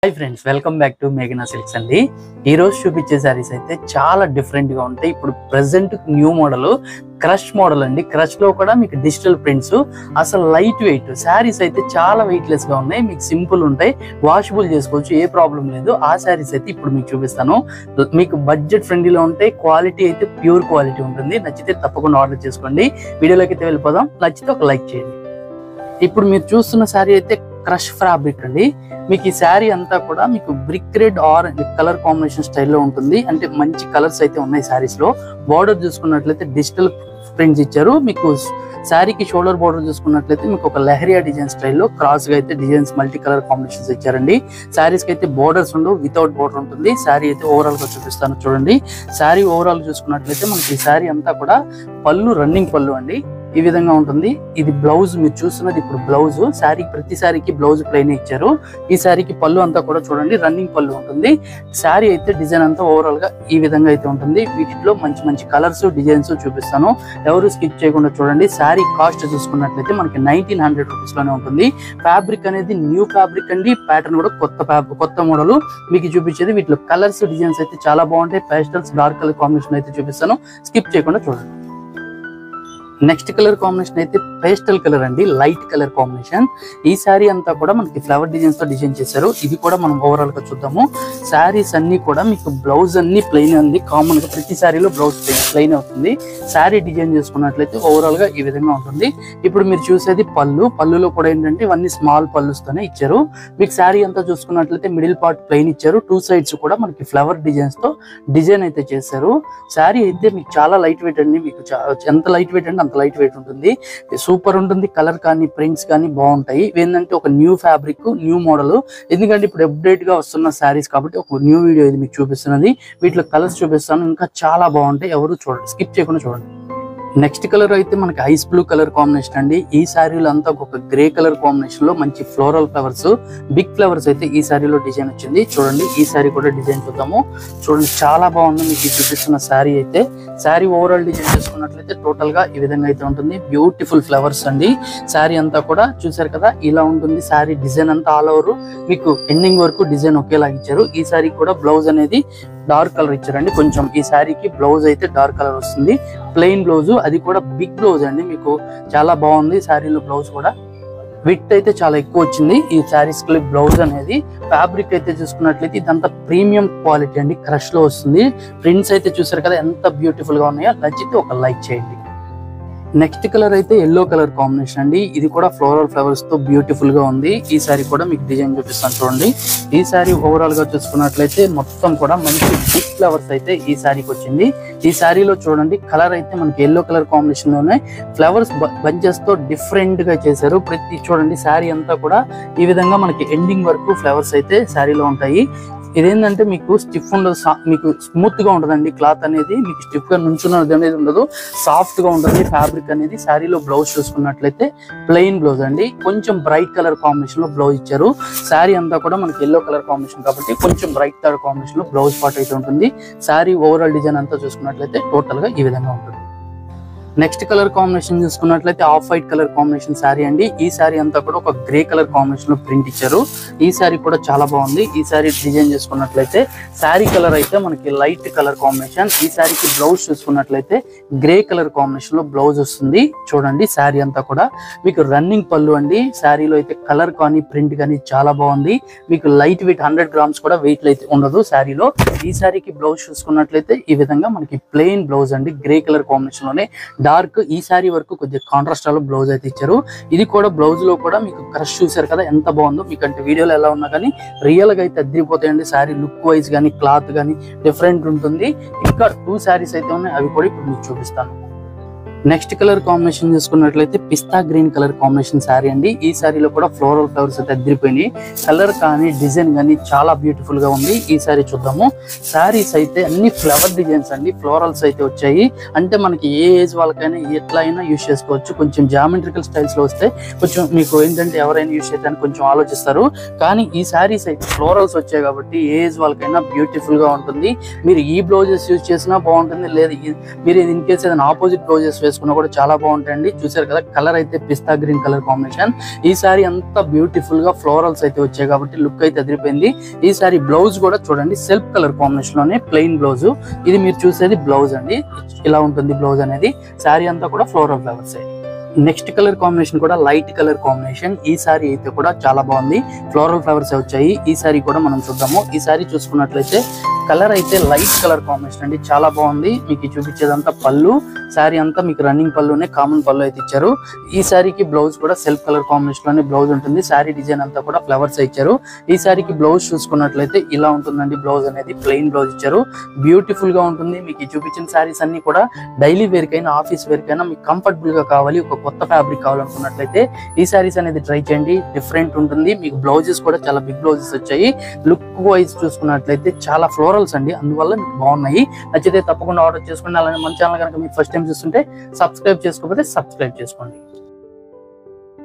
High friends welcome back to मेघना सिल्क्स अंडी ఈ రోజు చూపించే సారీస్ అయితే చాలా డిఫరెంట్ గా ఉంటాయి। ఇప్పుడు present new model crush model అండి। క్రష్ లో కూడా మీకు డిజిటల్ ప్రింట్స్, అసలు లైట్ వెయిట్ సారీస్ అయితే చాలా వెయిట్ లెస్ గా ఉన్నాయి। మీకు సింపుల్ ఉంటాయి, వాషబుల్ చేసుకోవచ్చు, ఏ ప్రాబ్లం లేదు। ఆ సారీస్ అయితే ఇప్పుడు మీకు చూపిస్తాను। మీకు బడ్జెట్ ఫ్రెండ్లీలో ఉంటాయి, క్వాలిటీ అయితే ప్యూర్ క్వాలిటీ ఉంటుంది। నచ్చితే తప్పకుండా ఆర్డర్ చేసుకోండి। వీడియోలోకి అయితే వెళ్ళిపోదాం, నచ్చితే ఒక లైక్ చేయండి। ఇప్పుడు మీరు చూస్తున్న సారీ అయితే క్రష్ ఫ్యాబ్రిక్ అండి। మీకు ఈ శారీ అంతా కూడా మీకు brick red orange colour combination స్టైల్లో ఉంటుంది। అంటే మంచి కలర్స్ అయితే ఉన్నాయి శారీస్ లో। బార్డర్ చూసుకున్నట్లయితే డిజిటల్ ప్రింట్స్ ఇచ్చారు। మీకు శారీకి షోల్డర్ బార్డర్ చూసుకున్నట్లయితే మీకు ఒక లెహరియా డిజైన్ స్టైల్లో క్రాస్ గా అయితే డిజైన్స్ మల్టీ కలర్ కాంబినేషన్స్ ఇచ్చారండి। శారీస్ కి అయితే బోర్డర్స్ ఉండవు, వితౌట్ బోర్డర్ ఉంటుంది। శారీ అయితే ఓవరాల్ గా చూపిస్తాను చూడండి। శారీ ఓవరాల్ చూసుకున్నట్లయితే మనకి ఈ శారీ అంతా కూడా పళ్ళు రన్నింగ్ పళ్ళు అండి, ఈ విధంగా ఉంటుంది। ఇది బ్లౌజ్ మీరు చూస్తున్నది ఇప్పుడు బ్లౌజ్। శారీ ప్రతి శారీకి బ్లౌజ్ ప్లెయిన్ ఇచ్చారు। ఈ శారీకి పళ్ళు అంతా కూడా చూడండి రన్నింగ్ పళ్ళు ఉంటుంది। శారీ అయితే డిజైన్ అంతా ఓవరాల్ గా ఈ విధంగా అయితే ఉంటుంది। వీటిలో మంచి మంచి కలర్స్ డిజైన్స్ చూపిస్తాను, ఎవరు స్కిప్ చేయకుండా చూడండి। శారీ కాస్ట్ చూసుకున్నట్లయితే మనకి 1900 రూపీస్ లోనే ఉంటుంది। ఫ్యాబ్రిక్ అనేది న్యూ ఫ్యాబ్రిక్ అండి, ప్యాటర్న్ కూడా కొత్త మోడల్ మీకు చూపించేది। వీటిలో కలర్స్ డిజైన్స్ అయితే చాలా బాగుంటాయి। పేస్టల్స్ డార్క్ కలర్ కాంబినేషన్ అయితే చూపిస్తాను, స్కిప్ చేయకుండా చూడండి। నెక్స్ట్ కలర్ కాంబినేషన్ అయితే పేస్టల్ కలర్ అండి, లైట్ కలర్ కాంబినేషన్। ఈ శారీ అంతా కూడా మనకి ఫ్లవర్ డిజైన్స్ తో డిజైన్ చేశారు। ఇది కూడా మనం ఓవరాల్ గా చూద్దాము। శారీస్ అన్ని కూడా మీకు బ్లౌజ్ అన్ని ప్లెయిన్ ఉంది, కామన్ గా ప్రతి శారీలో బ్లౌజ్ ప్లెయిన్ అవుతుంది। శారీ డిజైన్ చేసుకున్నట్లయితే ఓవరాల్ గా ఈ విధంగా ఉంటుంది। ఇప్పుడు మీరు చూసేది పళ్ళులో కూడా ఏంటంటే ఇవన్నీ స్మాల్ పళ్ళుస్తోనే ఇచ్చారు। మీకు శారీ అంతా చూసుకున్నట్లయితే మిడిల్ పార్ట్ ప్లెయిన్ ఇచ్చారు, టూ సైడ్స్ కూడా మనకి ఫ్లవర్ డిజైన్స్ తో డిజైన్ అయితే చేశారు। శారీ అయితే మీకు చాలా లైట్ వెయిట్ అండి, మీకు ఎంత లైట్ వెయిట్ అంటే అంత లైట్ వెయిట్ ఉంటుంది, సూపర్ ఉంటుంది। కలర్ కానీ ప్రింట్స్ కానీ బాగుంటాయి। ఏంటంటే ఒక న్యూ ఫ్యాబ్రిక్ న్యూ మోడల్, ఎందుకంటే ఇప్పుడు అప్డేట్ గా వస్తున్న శారీస్ కాబట్టి ఒక న్యూ వీడియో ఇది మీకు చూపిస్తున్నది। వీటిలో కలర్స్ చూపిస్తాను, ఇంకా చాలా బాగుంటాయి, ఎవరు చూడండి, స్కిప్ చేయకుండా చూడండి। నెక్స్ట్ కలర్ అయితే మనకి ఐస్ బ్లూ కలర్ కాంబినేషన్ అండి। ఈ శారీలో అంతా ఒక గ్రే కలర్ కాంబినేషన్ లో మంచి ఫ్లోరల్ ఫ్లవర్స్, బిగ్ ఫ్లవర్స్ అయితే ఈ శారీలో డిజైన్ వచ్చింది చూడండి। ఈ శారీ కూడా డిజైన్ చూద్దాము చూడండి, చాలా బాగుంది మీకు చూపిస్తున్న శారీ అయితే। శారీ ఓవరాల్ డిజైన్ చేసుకున్నట్లయితే టోటల్ గా ఈ విధంగా అయితే ఉంటుంది, బ్యూటిఫుల్ ఫ్లవర్స్ అండి। శారీ అంతా కూడా చూసారు కదా ఇలా ఉంటుంది। శారీ డిజైన్ అంతా ఆల్ ఓవర్ మీకు ఎండింగ్ వరకు డిజైన్ ఒకేలాగా ఇచ్చారు। ఈ శారీ కూడా బ్లౌజ్ అనేది డార్క్ కలర్ ఇచ్చారండి కొంచెం। ఈ శారీకి బ్లౌజ్ అయితే డార్క్ కలర్ వస్తుంది, ప్లెయిన్ బ్లౌజ్, అది కూడా బిగ్ బ్లౌజ్ అండి, మీకు చాలా బాగుంది। శారీలో బ్లౌజ్ కూడా విత్ అయితే చాలా ఎక్కువ వచ్చింది ఈ శారీస్ కి బ్లౌజ్ అనేది। ఫ్యాబ్రిక్ అయితే చూసుకున్నట్లయితే ఇదంతా ప్రీమియం క్వాలిటీ అండి, క్రష్ లో వస్తుంది। ప్రింట్స్ అయితే చూసారు కదా ఎంత బ్యూటిఫుల్ గా ఉన్నాయో, నచ్చితే ఒక లైక్ చేయండి। నెక్స్ట్ కలర్ అయితే ఎల్లో కలర్ కాంబినేషన్ అండి, ఇది కూడా ఫ్లోరల్ ఫ్లవర్స్ తో బ్యూటిఫుల్ గా ఉంది। ఈ సారీ కూడా మీకు డిజైన్ చూపిస్తాను చూడండి। ఈ సారీ ఓవరాల్ గా చూసుకున్నట్లయితే మొత్తం కూడా మంచి బిగ్ ఫ్లవర్స్ అయితే ఈ సారీకి వచ్చింది। ఈ సారీలో చూడండి కలర్ అయితే మనకి ఎల్లో కలర్ కాంబినేషన్ లోనే ఫ్లవర్స్ బంచెస్ తో డిఫరెంట్ గా చేశారు। ప్రతి చూడండి శారీ అంతా కూడా ఈ విధంగా మనకి ఎండింగ్ వరకు ఫ్లవర్స్ అయితే శారీలో ఉంటాయి। ఇదేంటంటే మీకు స్టిఫ్ ఉండదు, మీకు స్మూత్ గా ఉంటదండి, క్లాత్ అనేది మీకు స్టిఫ్ గా నుంచున్నది అనేది ఉండదు, సాఫ్ట్ గా ఉంటుంది ఫ్యాబ్రిక్ అనేది। శారీలో బ్లౌజ్ చూసుకున్నట్లయితే ప్లెయిన్ బ్లౌజ్ అండి, కొంచెం బ్రైట్ కలర్ కాంబినేషన్ లో బ్లౌజ్ ఇచ్చారు। శారీ అంతా కూడా మనకి ఎల్లో కలర్ కాంబినేషన్ కాబట్టి కొంచెం బ్రైట్ కలర్ కాంబినేషన్ లో బ్లౌజ్ పార్ట్ అయితే ఉంటుంది। శారీ ఓవరాల్ డిజైన్ అంతా చూసుకున్నట్లయితే టోటల్ గా ఈ విధంగా ఉంటుంది। నెక్స్ట్ కలర్ కాంబినేషన్ చూసుకున్నట్లయితే off white colour combination sari అండి। ఈ శారీ అంతా కూడా ఒక గ్రే కలర్ కాంబినేషన్ లో ప్రింట్ ఇచ్చారు। ఈ శారీ కూడా చాలా బాగుంది। ఈ శారీ డిజైన్ చేసుకున్నట్లయితే శారీ కలర్ అయితే మనకి లైట్ కలర్ కాంబినేషన్। ఈ శారీకి బ్లౌజ్ చూసుకున్నట్లయితే గ్రే కలర్ కాంబినేషన్ లో బ్లౌజ్ వస్తుంది చూడండి। శారీ అంతా కూడా మీకు రన్నింగ్ పళ్ళు అండి। శారీలో అయితే కలర్ కానీ ప్రింట్ కానీ చాలా బాగుంది, మీకు లైట్ వెయిట్ 100 గ్రామ్స్ కూడా వెయిట్ అయితే ఉండదు శారీలో। ఈ శారీకి బ్లౌజ్ చూసుకున్నట్లయితే ఈ విధంగా మనకి ప్లెయిన్ బ్లౌజ్ అండి, గ్రే కలర్ కాంబినేషన్ లోనే డార్క్। ఈ శారీ వరకు కొద్దిగా కాంట్రాస్ట్ లో బ్లౌజ్ అయితే ఇచ్చారు। ఇది కూడా బ్లౌజ్ లో కూడా మీకు క్రష్ చూసారు కదా ఎంత బాగుందో, మీకు అంటే వీడియోలో ఎలా ఉన్నా కానీ రియల్ గా అయితే అదిరిపోతాయండి। శారీ లుక్ వైజ్ కానీ క్లాత్ కానీ డిఫరెంట్ ఉంటుంది। ఇంకా 2 శారీస్ అయితే ఉన్నాయి, అవి కూడా ఇప్పుడు మీకు చూపిస్తాను। నెక్స్ట్ కలర్ కాంబినేషన్ చూసుకున్నట్లయితే పిస్తా గ్రీన్ కలర్ కాంబినేషన్ శారీ అండి। ఈ శారీలో కూడా ఫ్లోరల్ ఫ్లవర్స్ అయితే అదిరిపోయినాయి, కలర్ కానీ డిజైన్ కానీ చాలా బ్యూటిఫుల్ గా ఉంది। ఈ శారీ చూద్దాము। శారీస్ అయితే అన్ని ఫ్లవర్ డిజైన్స్ అండి, ఫ్లోరల్స్ అయితే వచ్చాయి। అంటే మనకి ఏ ఏజ్ వాళ్ళకైనా ఎట్లా అయినా యూజ్ చేసుకోవచ్చు। కొంచెం జామెట్రికల్ స్టైల్స్ లో వస్తే కొంచెం మీకు ఏంటంటే ఎవరైనా యూజ్ చేయడానికి కొంచెం ఆలోచిస్తారు, కానీ ఈ శారీస్ అయితే ఫ్లోరల్స్ వచ్చాయి కాబట్టి ఏ ఏజ్ వాళ్ళకైనా బ్యూటిఫుల్ గా ఉంటుంది। మీరు ఈ బ్లౌజెస్ యూజ్ చేసినా బాగుంటుంది, లేదా మీరు ఇన్ కేస్ ఏదైనా ఆపోజిట్ బ్లౌజెస్ వేసుకున్నా కూడా చాలా బాగుంటాయండి. చూసారు కదా కలర్ అయితే పిస్తా గ్రీన్ కలర్ కాంబినేషన్. ఈ సారీ అంతా బ్యూటిఫుల్ గా ఫ్లోరల్స్ అయితే వచ్చాయి కాబట్టి లుక్ అయితే అదిరిపోయింది. ఈ సారీ బ్లౌజ్ కూడా చూడండి సెల్ఫ్ కలర్ కాంబినేషన్ లోనే ప్లెయిన్ బ్లౌజ్. ఇది మీరు చూసేది బ్లౌజ్ అండి, ఇలా ఉంటుంది బ్లౌజ్ అనేది. సారీ అంతా కూడా floral flowers. Next colour combination కూడా లైట్ కలర్ కాంబినేషన్. ఈ సారీ అయితే కూడా చాలా బాగుంది, ఫ్లోరల్ ఫ్లవర్స్ వచ్చాయి. ఈ సారీ కూడా మనం చూద్దాము. ఈ సారీ చూసుకున్నట్లయితే కలర్ అయితే లైట్ కలర్ కాంబినేషన్ అండి, చాలా బాగుంది. మీకు చూపించేదంతా పళ్ళు, సారీ అంతా మీకు రన్నింగ్ పళ్ళునే కామన్ పళ్ళు అయితే ఇచ్చారు. ఈ సారీకి బ్లౌజ్ కూడా సెల్ఫ్ కలర్ కాంబినేషన్ లోనే బ్లౌజ్ ఉంటుంది. సారీ డిజైన్ అంతా కూడా ఫ్లవర్స్ ఇచ్చారు. ఈ సారీకి బ్లౌజ్ చూసుకున్నట్లయితే ఇలా ఉంటుందండి. బ్లౌజ్ అనేది ప్లెయిన్ బ్లౌజ్ ఇచ్చారు, బ్యూటిఫుల్ గా ఉంటుంది. మీకు చూపించిన సారీస్ అన్ని కూడా డైలీ వేర్ కైనా ఆఫీస్ వేర్ కైనా మీకు కంఫర్టబుల్ గా కావాలి, ఒక కొత్త ఫ్యాబ్రిక్ కావాలనుకున్నట్లయితే ఈ సారీస్ అనేది ట్రై చేయండి. డిఫరెంట్ ఉంటుంది. మీకు బ్లౌజెస్ కూడా చాలా బిగ్ బ్లౌజెస్ వచ్చాయి. లుక్ వైజ్ చూసుకున్నట్లయితే చాలా ఫ్లోరల్స్ అండి, అందువల్ల మీకు బాగున్నాయి. నచ్చితే తప్పకుండా ఆర్డర్ చేసుకోండి. అలానే మన ఛానల్ కనుక మీరు ఫస్ట్ టైం చూస్తుంటే సబ్స్క్రైబ్ చేసుకోకపోతే సబ్స్క్రైబ్ చేసుకోండి.